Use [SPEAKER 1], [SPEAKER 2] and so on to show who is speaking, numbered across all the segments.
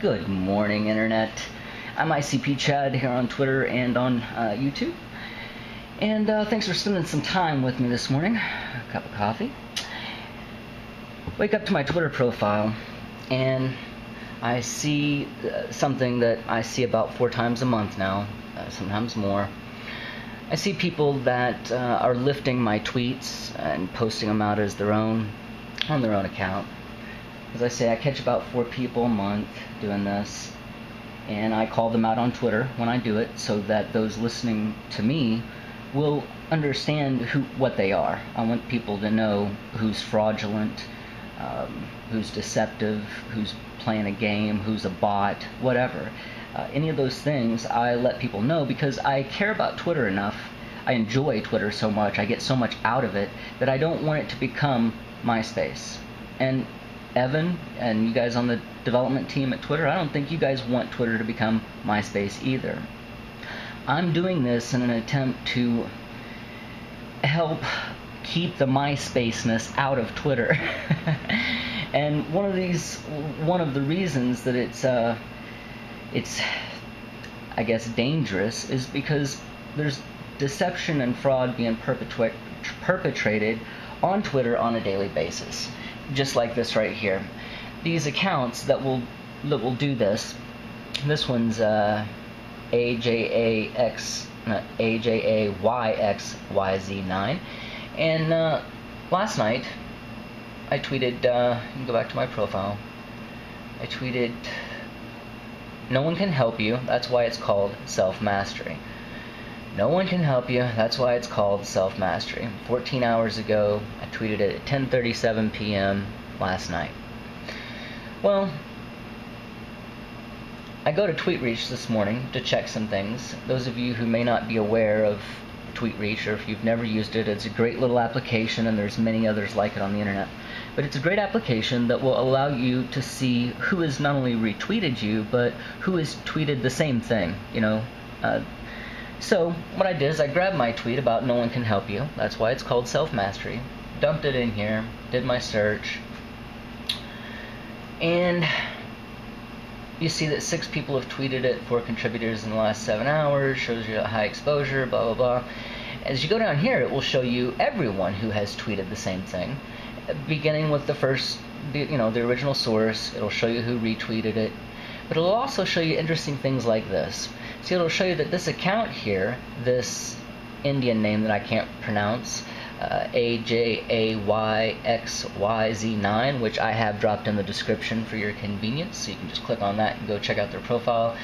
[SPEAKER 1] Good morning, Internet. I'm ICP Chad here on Twitter and on YouTube. And thanks for spending some time with me this morning. A cup of coffee. Wake up to my Twitter profile, and I see something that I see about 4 times a month now, sometimes more. I see people that are lifting my tweets and posting them out as their own, on their own account. As I say, I catch about 4 people a month doing this, and I call them out on Twitter when I do it so that those listening to me will understand what they are. I want people to know who's fraudulent, who's deceptive, who's playing a game, who's a bot, whatever. Any of those things I let people know because I care about Twitter enough. I enjoy Twitter so much, I get so much out of it, that I don't want it to become MySpace. And Evan and you guys on the development team at Twitter, I don't think you guys want Twitter to become MySpace either. I'm doing this in an attempt to help keep the MySpaceness out of Twitter. And one of the reasons that it's I guess dangerous is because there's deception and fraud being perpetrated on Twitter on a daily basis. Just like this right here. These accounts that will do this. This one's AJAYXYZ9. And last night I tweeted, you can go back to my profile. I tweeted, "No one can help you, that's why it's called self-mastery." No one can help you, that's why it's called self-mastery. 14 hours ago, I tweeted it at 10:37 p.m. last night. Well, I go to TweetReach this morning to check some things. Those of you who may not be aware of TweetReach, or if you've never used it, it's a great little application, and there's many others like it on the internet. But it's a great application that will allow you to see who has not only retweeted you, but who has tweeted the same thing, you know. So what I did is I grabbed my tweet about "no one can help you," that's why it's called self-mastery, dumped it in here, did my search, and you see that 6 people have tweeted it, 4 contributors in the last 7 hours, shows you a high exposure, blah blah blah. As you go down here, it will show you everyone who has tweeted the same thing, beginning with the original source. It'll show you who retweeted it, but it'll also show you interesting things like this. See, it'll show you that this account here, this Indian name that I can't pronounce, AJAYXYZ9, which I have dropped in the description for your convenience, so you can just click on that and go check out their profile.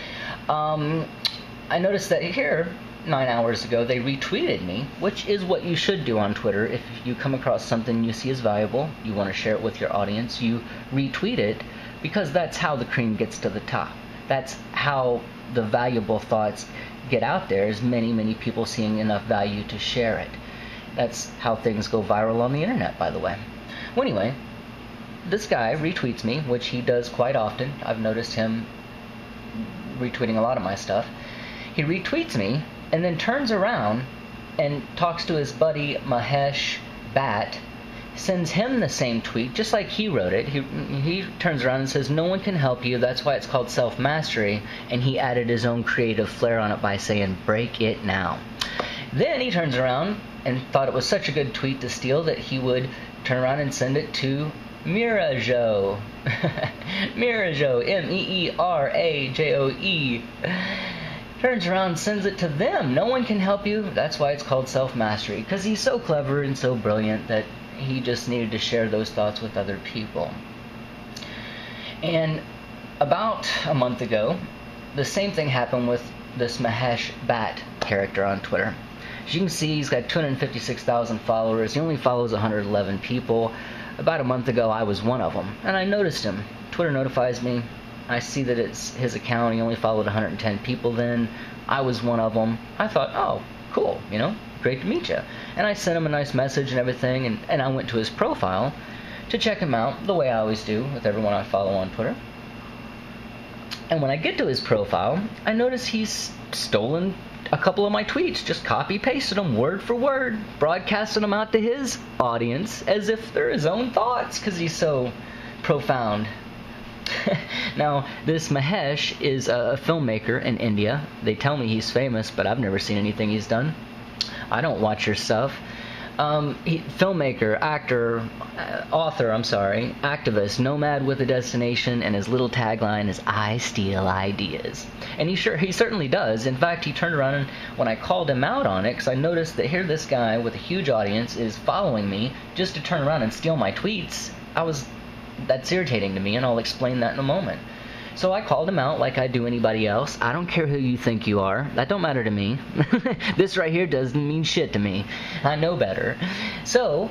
[SPEAKER 1] I noticed that here, 9 hours ago, they retweeted me, which is what you should do on Twitter. If you come across something you see as valuable, you want to share it with your audience, you retweet it, because that's how the cream gets to the top. That's how the valuable thoughts get out there, is many people seeing enough value to share it. That's how things go viral on the internet, by the way. Well, anyway, this guy retweets me, which he does quite often. I've noticed him retweeting a lot of my stuff. He retweets me and then turns around and talks to his buddy Mahesh Bhatt, sends him the same tweet, just like he wrote it. He turns around and says, "No one can help you, that's why it's called self-mastery," and he added his own creative flair on it by saying, "Break it now." Then he turns around and thought it was such a good tweet to steal that he would turn around and send it to Mirajo. Mirajo, Meerajoe. Turns around, sends it to them. "No one can help you, that's why it's called self-mastery," because he's so clever and so brilliant that he just needed to share those thoughts with other people. And about a month ago, the same thing happened with this Mahesh Bhatt character on Twitter. As you can see, he's got 256,000 followers. He only follows 111 people. About a month ago, I was one of them, and I noticed him. Twitter notifies me. I see that it's his account. He only followed 110 people then. I was one of them. I thought, oh, cool, you know, great to meet you. And I sent him a nice message and everything, and I went to his profile to check him out, the way I always do with everyone I follow on Twitter. And when I get to his profile, I notice he's stolen a couple of my tweets, just copy-pasted them word for word, broadcasting them out to his audience as if they're his own thoughts, because he's so profound. Now, this Mahesh is a filmmaker in India. They tell me he's famous, but I've never seen anything he's done. I don't watch your stuff. Filmmaker, actor, author, activist, nomad with a destination, and his little tagline is, "I steal ideas." And he certainly does. In fact, he turned around and when I called him out on it, because I noticed that here this guy with a huge audience is following me just to turn around and steal my tweets, that's irritating to me, and I'll explain that in a moment. So I called him out like I do anybody else. I don't care who you think you are. That don't matter to me. This right here doesn't mean shit to me. I know better. So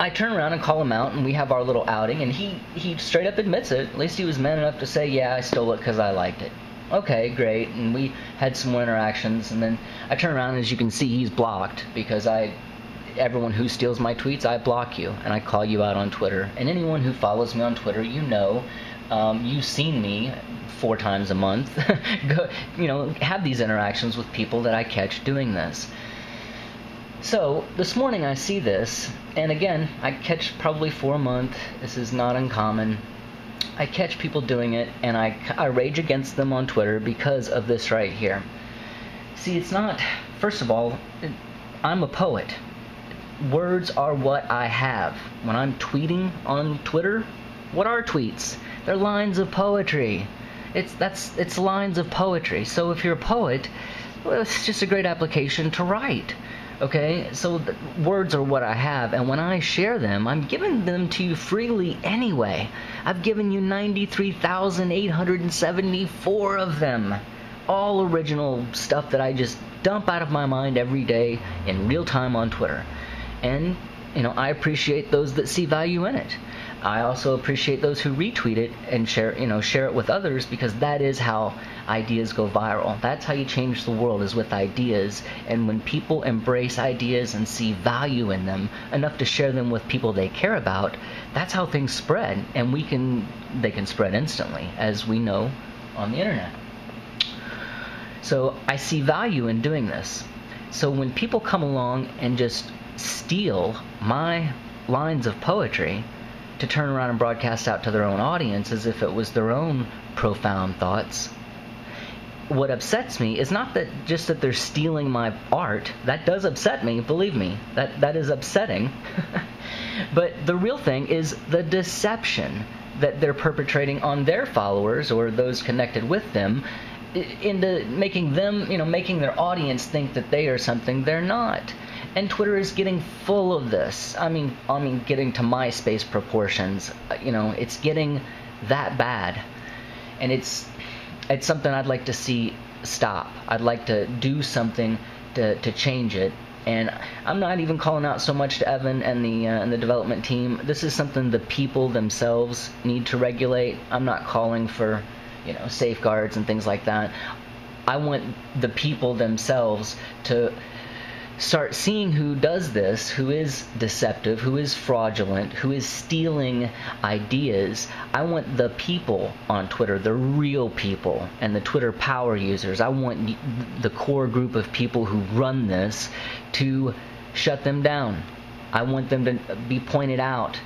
[SPEAKER 1] I turn around and call him out, and we have our little outing, and he straight up admits it. At least he was man enough to say, yeah, I stole it because I liked it. Okay, great. And we had some more interactions, and then I turn around, and as you can see, he's blocked because everyone who steals my tweets, I block you, and I call you out on Twitter. And anyone who follows me on Twitter, you know, you've seen me 4 times a month have these interactions with people that I catch doing this. So this morning I see this, and again, I catch probably 4 a month. This is not uncommon. I catch people doing it, and I rage against them on Twitter because of this right here. See, it's not, first of all, I'm a poet. Words are what I have. When I'm tweeting on Twitter, what are tweets? They're lines of poetry. It's lines of poetry. So if you're a poet, well, it's just a great application to write. Okay? So words are what I have, and when I share them, I'm giving them to you freely anyway. I've given you 93,874 of them. All original stuff that I just dump out of my mind every day in real time on Twitter. And, I appreciate those that see value in it. I also appreciate those who retweet it and share it with others, because that is how ideas go viral. That's how you change the world, is with ideas. And when people embrace ideas and see value in them enough to share them with people they care about, that's how things spread. And they can spread instantly, as we know on the internet. So I see value in doing this. So when people come along and just steal my lines of poetry to turn around and broadcast out to their own audience as if it was their own profound thoughts, what upsets me is not that they're stealing my art. That does upset me, believe me. That is upsetting. But the real thing is the deception that they're perpetrating on their followers or those connected with them, into making them, making their audience think that they are something they're not. And Twitter is getting full of this. I mean, getting to MySpace proportions. It's getting that bad, and it's something I'd like to see stop. I'd like to do something to change it. And I'm not even calling out so much to Evan and the development team. This is something the people themselves need to regulate. I'm not calling for safeguards and things like that. I want the people themselves to start seeing who does this, who is deceptive, who is fraudulent, who is stealing ideas. I want the people on Twitter, the real people, and the Twitter power users. I want the core group of people who run this to shut them down. I want them to be pointed out.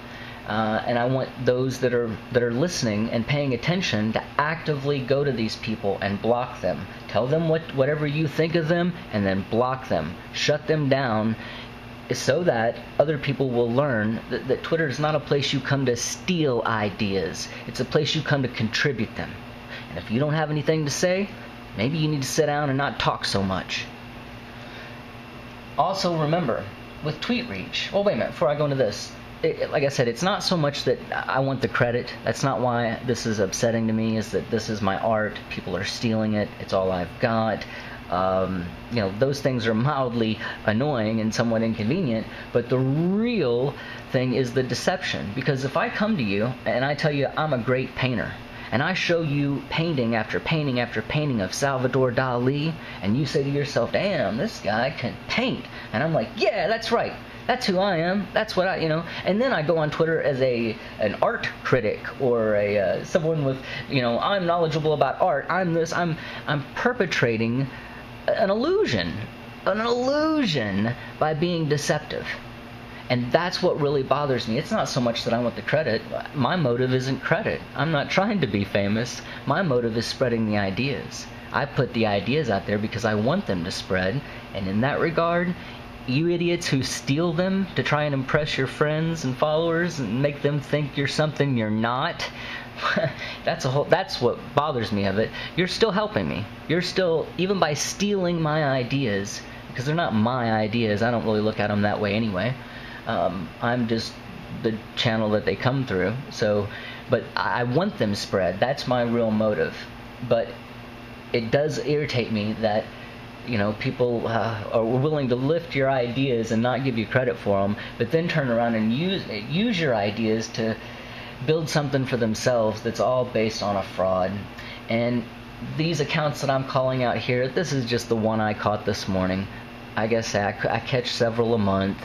[SPEAKER 1] And I want those that are listening and paying attention to actively go to these people and block them. Tell them whatever you think of them, and then block them. Shut them down, so that other people will learn that Twitter is not a place you come to steal ideas. It's a place you come to contribute them. And if you don't have anything to say, maybe you need to sit down and not talk so much. Also remember, with tweet reach, well, wait a minute, before I go into this, like I said, it's not so much that I want the credit. That's not why this is upsetting to me, is that this is my art. People are stealing it. It's all I've got. Those things are mildly annoying and somewhat inconvenient, but the real thing is the deception. Because if I come to you and I tell you I'm a great painter, and I show you painting after painting after painting of Salvador Dali, and you say to yourself, damn, this guy can paint, and I'm like, yeah, that's right. That's who I am. That's what And then I go on Twitter as an art critic, or someone with, I'm knowledgeable about art. I'm this. I'm perpetrating an illusion by being deceptive. And that's what really bothers me. It's not so much that I want the credit. My motive isn't credit. I'm not trying to be famous. My motive is spreading the ideas. I put the ideas out there because I want them to spread. And in that regard, you idiots who steal them to try and impress your friends and followers and make them think you're something you're not, that's what bothers me of it. You're still helping me. You're still, even by stealing my ideas, because they're not my ideas, I don't really look at them that way anyway. I'm just the channel that they come through. So, but I want them spread. That's my real motive. But it does irritate me that, you know, people are willing to lift your ideas and not give you credit for them, but then turn around and use your ideas to build something for themselves that's all based on a fraud. And these accounts that I'm calling out here, this is just the one I caught this morning. I guess I catch several a month,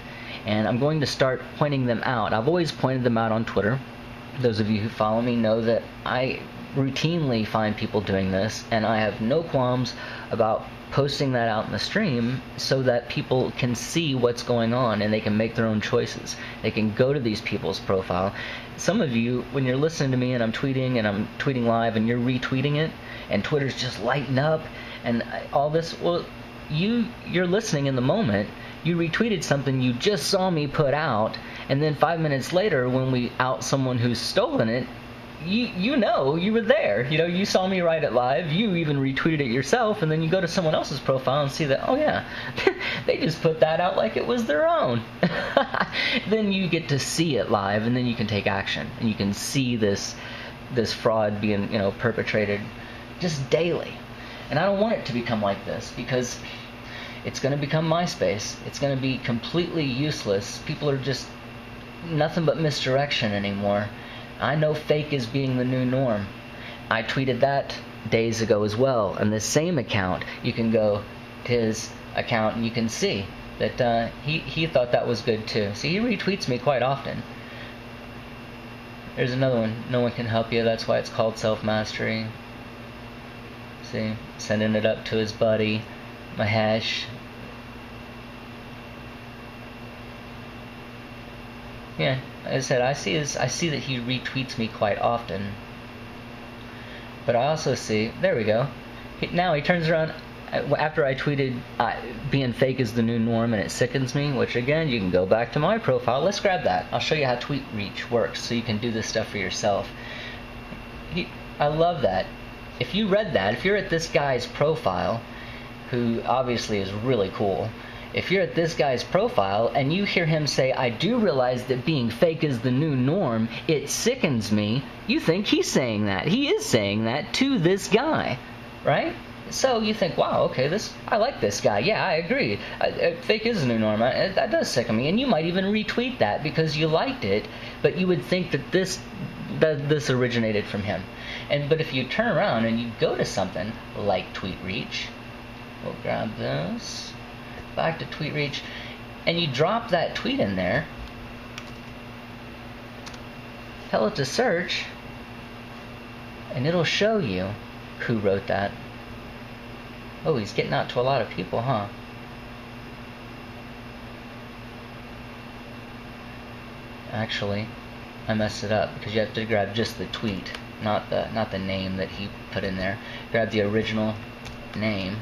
[SPEAKER 1] and I'm going to start pointing them out. I've always pointed them out on Twitter. Those of you who follow me know that I routinely find people doing this, and I have no qualms about posting that out in the stream so that people can see what's going on and they can make their own choices. They can go to these people's profile. Some of you, when you're listening to me and I'm tweeting live and you're retweeting it and Twitter's just lighting up and all this, well, you're listening in the moment. You retweeted something you just saw me put out, and then 5 minutes later when we out someone who's stolen it, you know, you were there. You know, you saw me write it live. You even retweeted it yourself, and then you go to someone else's profile and see that, oh yeah, they just put that out like it was their own. Then you get to see it live, and then you can take action, and you can see this fraud being, you know, perpetrated just daily. And I don't want it to become like this, because it's going to become MySpace. It's going to be completely useless. People are just nothing but misdirection anymore. I know fake is being the new norm. I tweeted that days ago as well. On this same account, you can go to his account and you can see that he thought that was good too. See, he retweets me quite often. There's another one. No one can help you. That's why it's called self-mastery. See, sending it up to his buddy, Mahesh. Yeah, as I said, I see that he retweets me quite often. But I also see, there we go. Now he turns around after I tweeted being fake is the new norm and it sickens me, which again, you can go back to my profile. Let's grab that. I'll show you how tweet reach works so you can do this stuff for yourself. I love that. If you read that, if you're at this guy's profile, who obviously is really cool, if you're at this guy's profile and you hear him say, I do realize that being fake is the new norm, it sickens me, you think he's saying that. He is saying that to this guy, right? So you think, wow, okay, I like this guy. Yeah, I agree. Fake is the new norm. That does sicken me. And you might even retweet that because you liked it, but you would think that this originated from him. But if you turn around and you go to something like Tweet Reach, we'll grab this. Back to Tweet Reach, and you drop that tweet in there, tell it to search, and it'll show you who wrote that. Oh, he's getting out to a lot of people, huh? Actually, I messed it up because you have to grab just the tweet, not the name that he put in there. Grab the original name,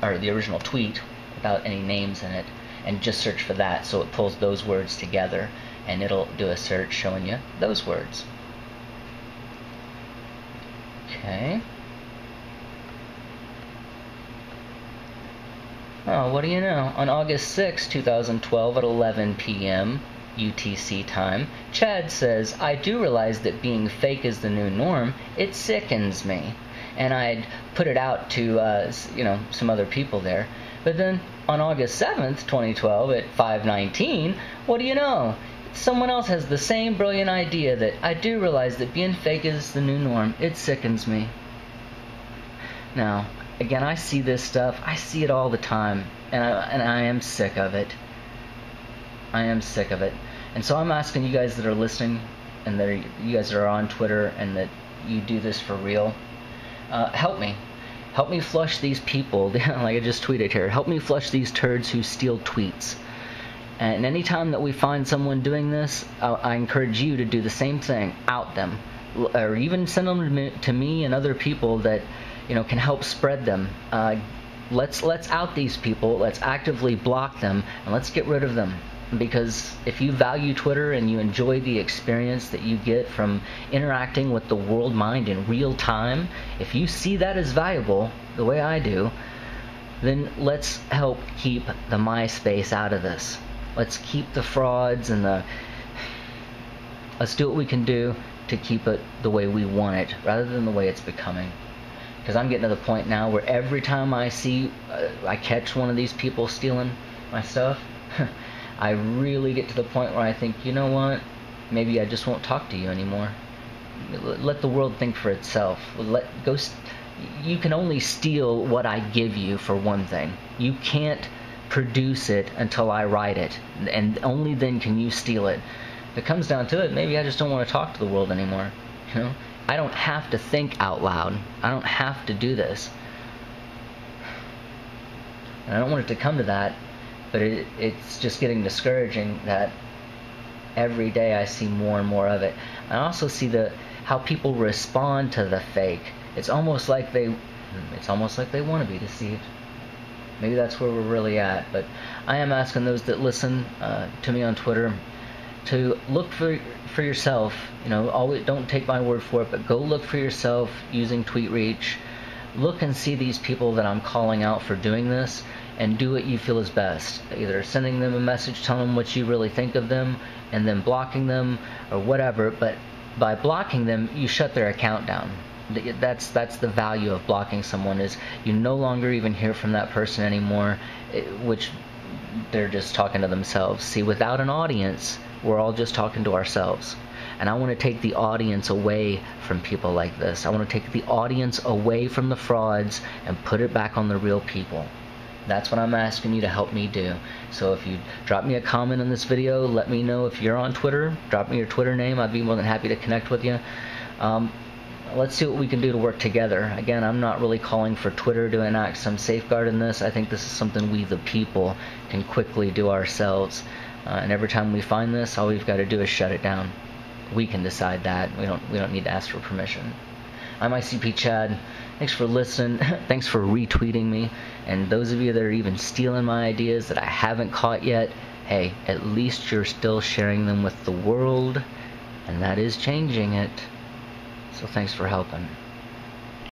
[SPEAKER 1] or the original tweet, without any names in it, and just search for that, so it pulls those words together and it'll do a search showing you those words. Okay. Oh, what do you know? On August 6, 2012 at 11 p.m. UTC time, Chad says, I do realize that being fake is the new norm. It sickens me. And I'd put it out to some other people there. But then on August 7th, 2012 at 5:19, what do you know? Someone else has the same brilliant idea that I do realize that being fake is the new norm. It sickens me. Now, again, I see this stuff. I see it all the time, and I am sick of it. I am sick of it. And so I'm asking you guys that are listening, and that you guys that are on Twitter, and that you do this for real, help me. Help me flush these people, like I just tweeted here. Help me flush these turds who steal tweets. And anytime that we find someone doing this, I encourage you to do the same thing. Out them, or even send them to me and other people that can help spread them. Let's out these people. Let's actively block them, and let's get rid of them. Because if you value Twitter and you enjoy the experience that you get from interacting with the world mind in real time, if you see that as valuable, the way I do, then let's help keep the MySpace out of this. Let's keep the frauds and let's do what we can do to keep it the way we want it, rather than the way it's becoming. Because I'm getting to the point now where every time I catch one of these people stealing my stuff, I really get to the point where I think, you know what, maybe I just won't talk to you anymore. Let the world think for itself. You can only steal what I give you, for one thing. You can't produce it until I write it, and only then can you steal it. If it comes down to it, maybe I just don't want to talk to the world anymore. I don't have to think out loud. I don't have to do this. And I don't want it to come to that. But it's just getting discouraging that every day I see more and more of it. I also see how people respond to the fake. It's almost like they want to be deceived. Maybe that's where we're really at. But I am asking those that listen to me on Twitter to look for yourself. Always don't take my word for it, but go look for yourself using TweetReach. Look and see these people that I'm calling out for doing this, and do what you feel is best. Either sending them a message telling them what you really think of them, and then blocking them, or whatever. But by blocking them, you shut their account down. That's the value of blocking someone, is you no longer even hear from that person anymore, which they're just talking to themselves. See, without an audience, we're all just talking to ourselves. And I want to take the audience away from people like this. I want to take the audience away from the frauds and put it back on the real people. That's what I'm asking you to help me do. So if you drop me a comment on this video, let me know if you're on Twitter. Drop me your Twitter name. I'd be more than happy to connect with you. Let's see what we can do to work together. Again, I'm not really calling for Twitter to enact some safeguard in this. I think this is something we, the people, can quickly do ourselves. And every time we find this, all we've got to do is shut it down. We can decide that. We don't need to ask for permission. I'm ICP Chad. Thanks for listening. Thanks for retweeting me. And those of you that are even stealing my ideas that I haven't caught yet, hey, at least you're still sharing them with the world, and that is changing it. So thanks for helping.